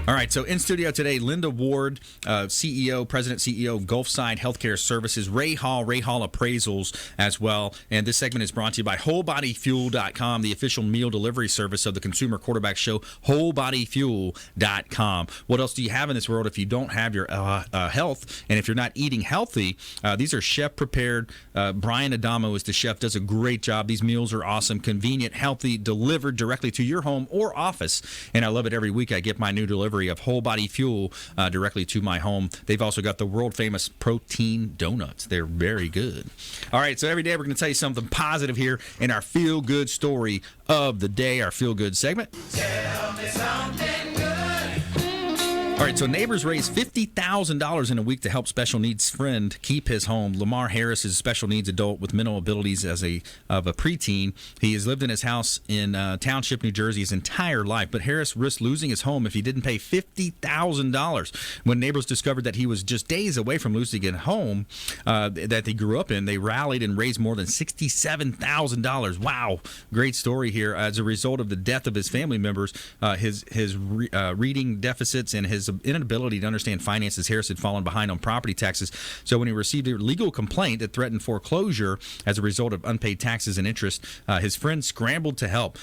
All right, so in studio today, Linda Ward, President CEO of Gulfside Healthcare Services, Ray Hall Appraisals as well. And this segment is brought to you by WholeBodyFuel.com, the official meal delivery service of the Consumer Quarterback Show, WholeBodyFuel.com. What else do you have in this world if you don't have your health? And if you're not eating healthy, these are chef-prepared. Brian Adamo is the chef, does a great job. These meals are awesome, convenient, healthy, delivered directly to your home or office. And I love it every week. I get my new delivery of Whole Body Fuel directly to my home. They've also got the world famous protein donuts. They're very good. All right, so every day we're going to tell you something positive here in our feel good story of the day, our feel good segment. Tell me something good. All right, so neighbors raised $50,000 in a week to help special needs friend keep his home. Lamar Harris is a special needs adult with mental abilities of a preteen. He has lived in his house in Township, New Jersey his entire life, but Harris risked losing his home if he didn't pay $50,000. When neighbors discovered that he was just days away from losing his home that he grew up in, they rallied and raised more than $67,000. Wow, great story here. As a result of the death of his family members, his reading deficits and his inability to understand finances, Harris had fallen behind on property taxes. So when he received a legal complaint that threatened foreclosure as a result of unpaid taxes and interest, his friends scrambled to help.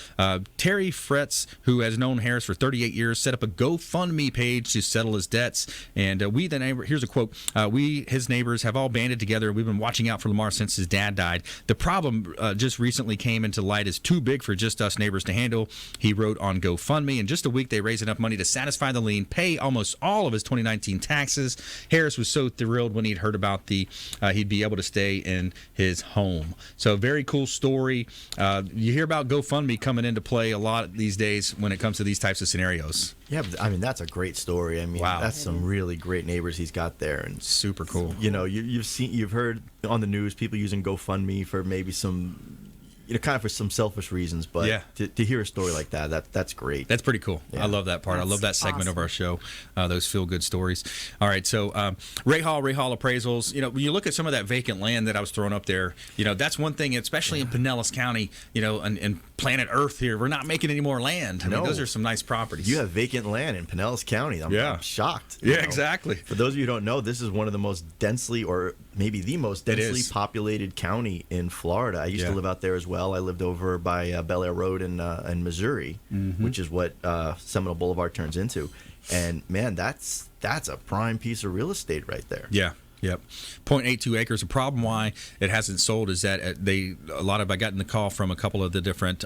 Terry Fretz, who has known Harris for 38 years, set up a GoFundMe page to settle his debts. And we, the neighbor, here's a quote, we, his neighbors, have all banded together. We've been watching out for Lamar since his dad died. The problem just recently came into light is too big for just us neighbors to handle. He wrote on GoFundMe. In just a week, they raised enough money to satisfy the lien, pay almost all of his 2019 taxes. Harris was so thrilled when he'd heard about he'd be able to stay in his home. So very cool story. You hear about GoFundMe coming into play a lot these days when it comes to these types of scenarios. Yeah, I mean, that's a great story. I mean, wow. That's some really great neighbors he's got there, and super cool. You know, you've heard on the news people using GoFundMe for maybe some, kind of for some selfish reasons, but yeah. to hear a story like that's great. That's pretty cool. Yeah. I love that part. I love that segment of our show, those feel-good stories. All right, so Ray Hall Appraisals, when you look at some of that vacant land that I was throwing up there, that's one thing, especially in Pinellas County, and planet Earth here, we're not making any more land. I mean, those are some nice properties. You have vacant land in Pinellas County. I'm shocked. Yeah, exactly. For those of you who don't know, this is one of the most densely, or maybe the most densely populated county in Florida. I used to live out there as well. I lived over by Bel Air Road in Missouri, which is what Seminole Boulevard turns into. And man, that's a prime piece of real estate right there. Yeah. Yep, 0.82 acres. The problem why it hasn't sold is that I got in the call from a couple of the different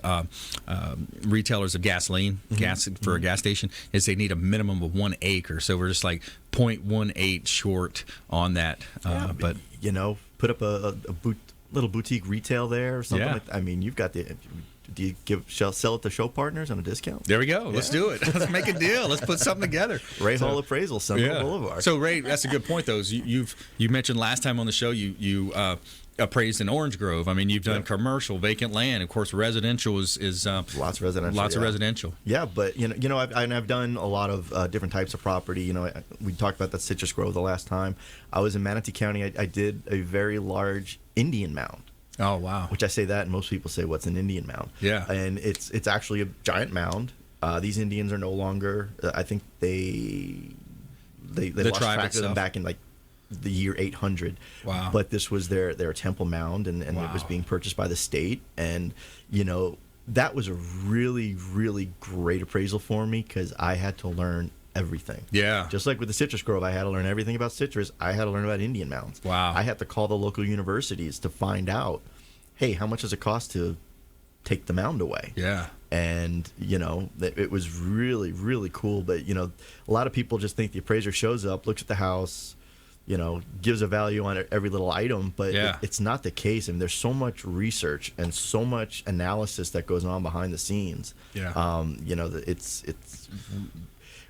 retailers of gasoline, gas for a gas station, is they need a minimum of 1 acre. So we're just like 0.18 short on that. But put up a little boutique retail there or something like that. I mean, you've got do you sell it to show partners on a discount? There we go. Let's do it. Let's make a deal. Let's put something together. Ray Hall Appraisal, Seminole Boulevard. So Ray, that's a good point though. You mentioned last time on the show you appraised in Orange Grove. I mean, you've done commercial, vacant land. Of course, residential is lots of residential. Lots of residential. Yeah, but I've done a lot of different types of property. We talked about that Citrus Grove the last time. I was in Manatee County. I did a very large Indian mound. Oh wow! Which I say that, and most people say, "What's an Indian mound?" Yeah, and it's actually a giant mound. These Indians are no longer. I think they lost track of them back in like the year 800. Wow! But this was their temple mound, and it was being purchased by the state, and that was a really, really great appraisal for me because I had to learn everything. Yeah. Just like with the Citrus Grove, I had to learn everything about citrus. I had to learn about Indian mounds. Wow. I had to call the local universities to find out, hey, how much does it cost to take the mound away? Yeah. And, it was really, really cool. But, a lot of people just think the appraiser shows up, looks at the house, gives a value on every little item, but Yeah. it's not the case. I mean, there's so much research and so much analysis that goes on behind the scenes. Yeah. It's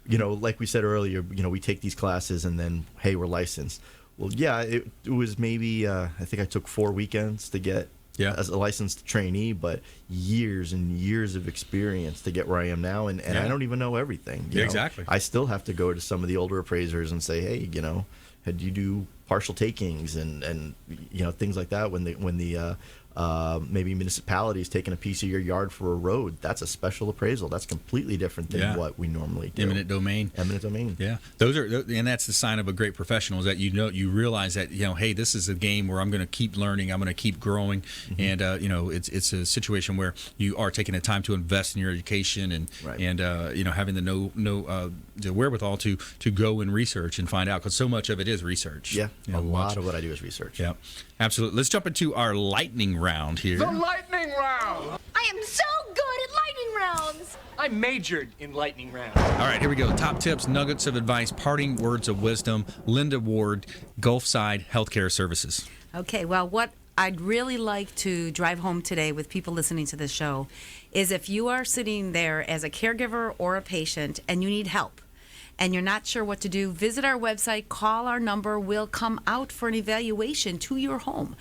like we said earlier, we take these classes and then, hey, we're licensed. Well, yeah, it was maybe, I think I took 4 weekends to get as a licensed trainee, but years and years of experience to get where I am now. And I don't even know everything. you know. Exactly. I still have to go to some of the older appraisers and say, hey, had you do partial takings and things like that when the maybe municipalities taking a piece of your yard for a road. That's a special appraisal. That's completely different than what we normally do. Eminent domain. Yeah. And that's the sign of a great professional, is that you realize that hey, this is a game where I'm going to keep learning, I'm going to keep growing, and it's a situation where you are taking the time to invest in your education and having the wherewithal to go and research and find out, because so much of it is research. Yeah, a lot of what I do is research. Yeah, absolutely. Let's jump into our lightning round here. The lightning round! I am so good at lightning rounds! I majored in lightning rounds. All right, here we go. Top tips, nuggets of advice, parting words of wisdom. Linda Ward, Gulfside Healthcare Services. Okay, well, what I'd really like to drive home today with people listening to this show is, if you are sitting there as a caregiver or a patient and you need help and you're not sure what to do, visit our website, call our number. We'll come out for an evaluation to your home,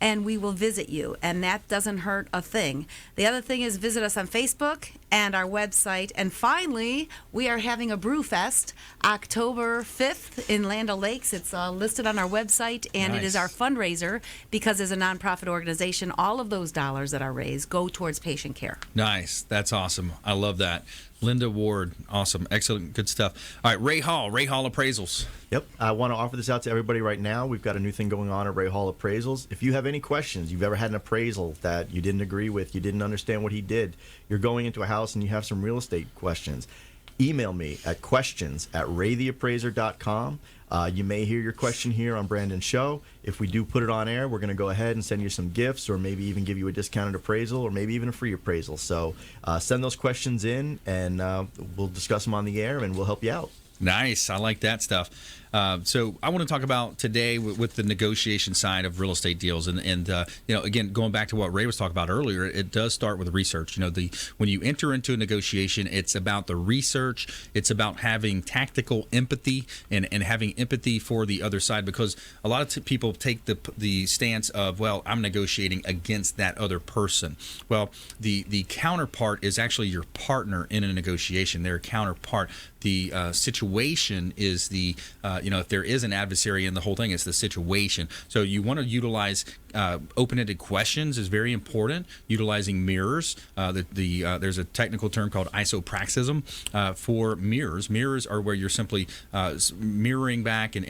and we will visit you, and that doesn't hurt a thing. The other thing is, visit us on Facebook and our website. And finally, we are having a Brew Fest October 5th in Land O'Lakes. It's listed on our website, and It is our fundraiser, because as a nonprofit organization, all of those dollars that are raised go towards patient care. Nice. That's awesome. I love that. Linda Ward, awesome. Excellent. Good stuff. All right, Ray Hall Appraisals. Yep. I want to offer this out to everybody right now. We've got a new thing going on at Ray Hall Appraisals. If you have any questions, you've ever had an appraisal that you didn't agree with, you didn't understand what he did, you're going into a house and you have some real estate questions, email me at questions@raytheappraiser.com. You may hear your question here on Brandon's show. If we do put it on air, we're going to go ahead and send you some gifts, or maybe even give you a discounted appraisal, or maybe even a free appraisal. So send those questions in, and we'll discuss them on the air, and we'll help you out. Nice. I like that stuff. So I want to talk about today with the negotiation side of real estate deals, and again, going back to what Ray was talking about earlier, it does start with research. When you enter into a negotiation, it's about the research. It's about having tactical empathy and having empathy for the other side, because a lot of people take the stance of, well, I'm negotiating against that other person. Well, the counterpart is actually your partner in a negotiation. They're a counterpart. The situation is if there is an adversary in the whole thing, it's the situation. So you want to utilize open-ended questions is very important. Utilizing mirrors. There's a technical term called isopraxism for mirrors. Mirrors are where you're simply mirroring back and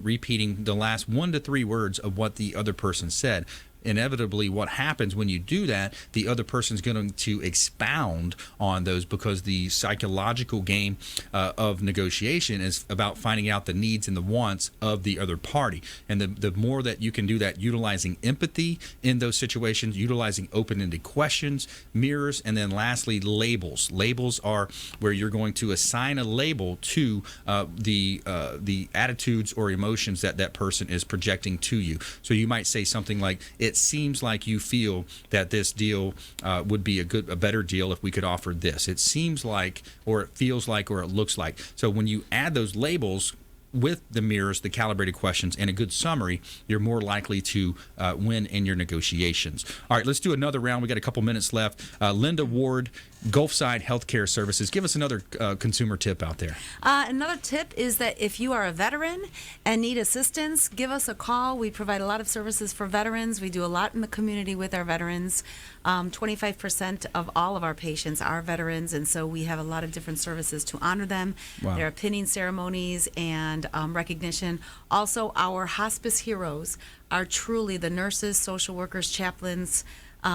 repeating the last 1 to 3 words of what the other person said. Inevitably, what happens when you do that, the other person's going to expound on those, because the psychological game of negotiation is about finding out the needs and the wants of the other party. And the more that you can do that, utilizing empathy in those situations, utilizing open-ended questions, mirrors, and then lastly, labels. Labels are where you're going to assign a label to the attitudes or emotions that person is projecting to you. So you might say something like, it seems like you feel that this deal would be a better deal if we could offer this. It seems like, or it feels like, or it looks like. So when you add those labels with the mirrors, the calibrated questions, and a good summary, you're more likely to win in your negotiations. All right, let's do another round. We got a couple minutes left. Linda Ward, Gulfside Healthcare Services. Give us another consumer tip out there. Another tip is that if you are a veteran and need assistance, give us a call. We provide a lot of services for veterans. We do a lot in the community with our veterans. 25% of all of our patients are veterans, and so we have a lot of different services to honor them. Wow. There are pinning ceremonies and recognition. Also, our hospice heroes are truly the nurses, social workers, chaplains,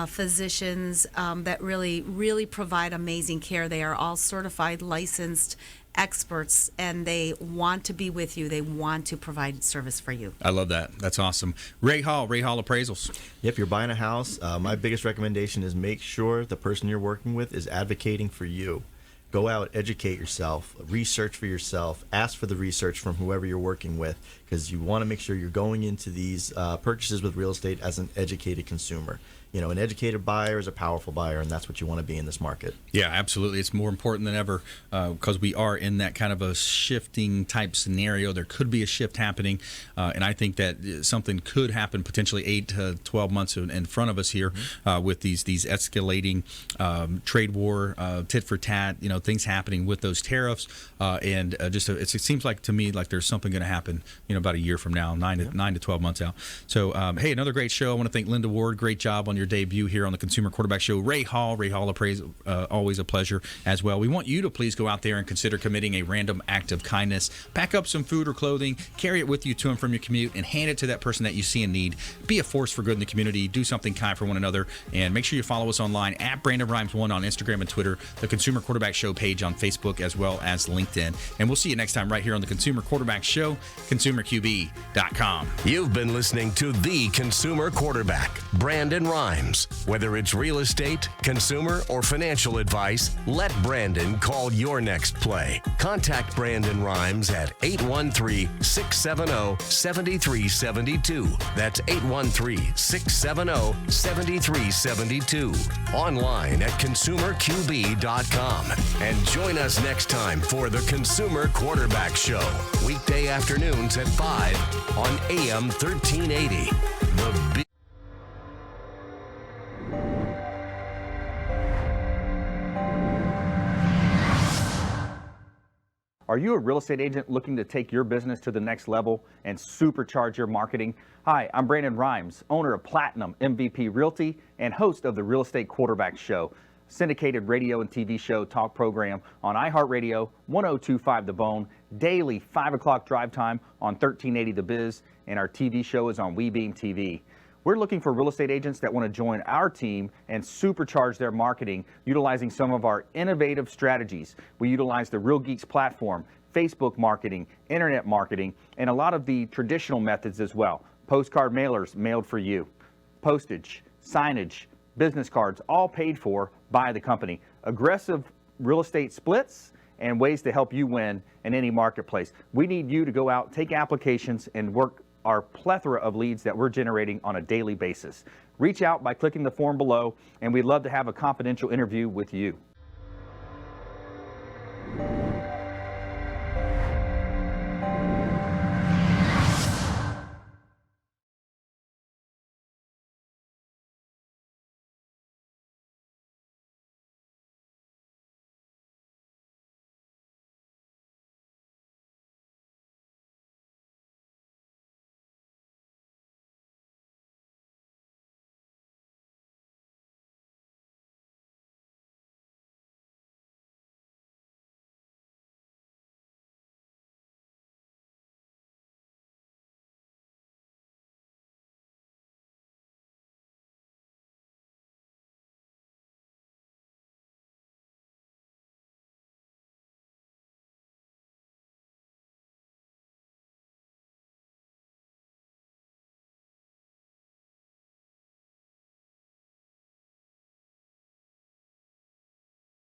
physicians that really provide amazing care. They are all certified, licensed experts, and they want to be with you. They want to provide service for you. I love that. That's awesome. Ray Hall Appraisals. If you're buying a house, my biggest recommendation is make sure the person you're working with is advocating for you. Go out, educate yourself, research for yourself, ask for the research from whoever you're working with, because you want to make sure you're going into these purchases with real estate as an educated consumer. An educated buyer is a powerful buyer, and that's what you want to be in this market. Yeah, absolutely. It's more important than ever because we are in that kind of a shifting type scenario. There could be a shift happening, and I think that something could happen potentially 8 to 12 months in front of us here with these escalating trade war, tit for tat, things happening with those tariffs, and it seems like to me like there's something going to happen, about a year from now, 9 to 12 months out. So, hey, another great show. I want to thank Linda Ward. Great job on your debut here on the Consumer Quarterback Show. Ray Hall Appraisal, always a pleasure as well. We want you to please go out there and consider committing a random act of kindness. Pack up some food or clothing, carry it with you to and from your commute, and hand it to that person that you see in need. Be a force for good in the community. Do something kind for one another, and make sure you follow us online at Brandon Rhymes 1 on Instagram and Twitter, the Consumer Quarterback Show page on Facebook, as well as LinkedIn. And we'll see you next time right here on the Consumer Quarterback Show, ConsumerQB.com. You've been listening to The Consumer Quarterback, Brandon Rhymes. Whether it's real estate, consumer, or financial advice, let Brandon call your next play. Contact Brandon Rhymes at 813-670-7372. That's 813-670-7372. Online at consumerqb.com. And join us next time for the Consumer Quarterback Show. Weekday afternoons at 5 on AM 1380. The Big Are you a real estate agent looking to take your business to the next level and supercharge your marketing? Hi, I'm Brandon Rhymes, owner of Platinum MVP Realty and host of the Real Estate Quarterback Show, syndicated radio and TV show talk program on iHeartRadio, 1025 The Bone, daily 5 o'clock drive time on 1380 The Biz, and our TV show is on WeBeam TV. We're looking for real estate agents that want to join our team and supercharge their marketing utilizing some of our innovative strategies. We utilize the Real Geeks platform, Facebook marketing, internet marketing, and a lot of the traditional methods as well. Postcard mailers mailed for you, postage, signage, business cards, all paid for by the company. Aggressive real estate splits and ways to help you win in any marketplace. We need you to go out, take applications, and work our plethora of leads that we're generating on a daily basis. Reach out by clicking the form below, and we'd love to have a confidential interview with you.